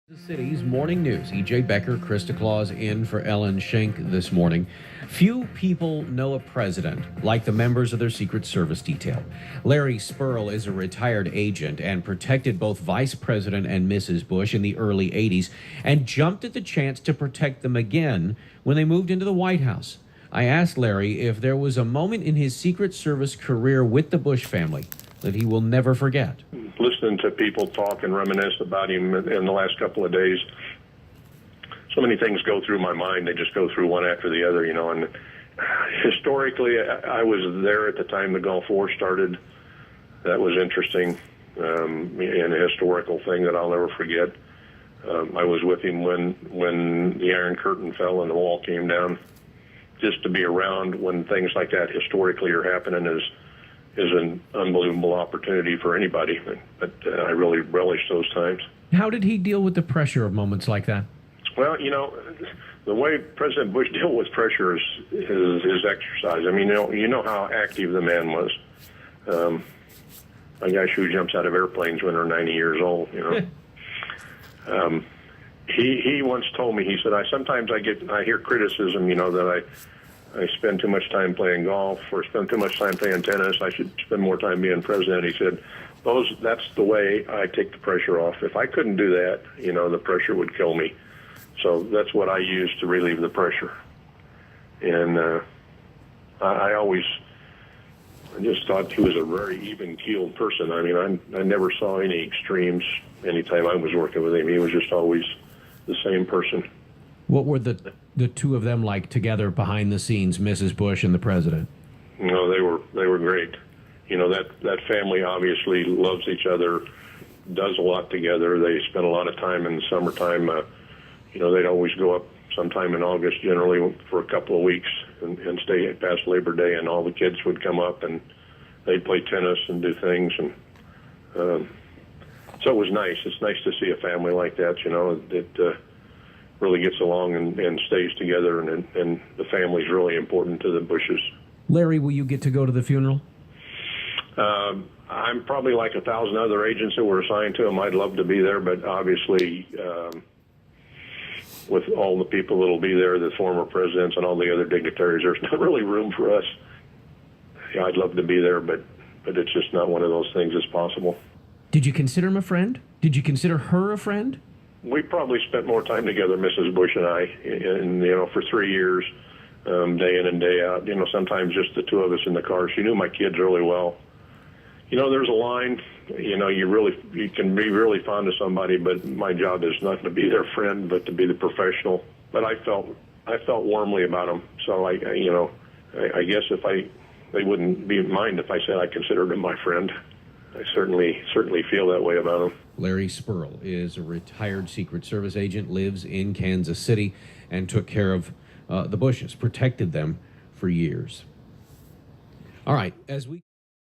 The city's morning news. E.J. Becker, Krista Claus in for Ellen Schenk this morning. Few people know a president like the members of their Secret Service detail. Larry Sperl is a retired agent and protected both Vice President and Mrs. Bush in the early 80s and jumped at the chance to protect them again when they moved into the White House. I asked Larry if there was a moment in his Secret Service career with the Bush family that he will never forget. Listening to people talk and reminisce about him in the last couple of days, so many things go through my mind. They just go through one after the other, and historically, I was there at the time the Gulf War started. That was interesting, and a historical thing that I'll never forget. I was with him when the Iron Curtain fell and the wall came down. Just to be around when things like that historically are happening is an unbelievable opportunity for anybody, but I really relish those times. How did he deal with the pressure of moments like that? Well, the way President Bush dealt with pressure is his exercise. I mean, you know how active the man was. A guy who jumps out of airplanes when they're 90 years old, He once told me, he said, sometimes I hear criticism, that I spend too much time playing golf or spend too much time playing tennis. I should spend more time being president. He said, that's the way I take the pressure off. If I couldn't do that, the pressure would kill me. So that's what I use to relieve the pressure. And I just thought he was a very even-keeled person. I mean, I never saw any extremes anytime I was working with him. He was just always the same person. What were the two of them like together behind the scenes, Mrs. Bush and the president? They were great. That family obviously loves each other, does a lot together. They spend a lot of time in the summertime. They'd always go up sometime in August, generally for a couple of weeks, and stay past Labor Day, and all the kids would come up and they'd play tennis and do things. And so it was nice. It's nice to see a family like that, that really gets along and stays together, and the family's really important to the Bushes. Larry, will you get to go to the funeral? I'm probably like 1,000 other agents that were assigned to him. I'd love to be there, but obviously with all the people that'll be there, the former presidents and all the other dignitaries, there's not really room for us. Yeah, I'd love to be there, but it's just not one of those things that's possible. Did you consider him a friend? Did you consider her a friend? We probably spent more time together, Mrs. Bush and I, for 3 years, day in and day out. Sometimes just the two of us in the car. She knew my kids really well. There's a line. You can be really fond of somebody, but my job is not to be their friend, but to be the professional. But I felt warmly about them. So I guess they wouldn't mind if I said I considered him my friend. I certainly feel that way about him. Larry Sperl is a retired Secret Service agent, lives in Kansas City, and took care of the Bushes, protected them for years. All right, as we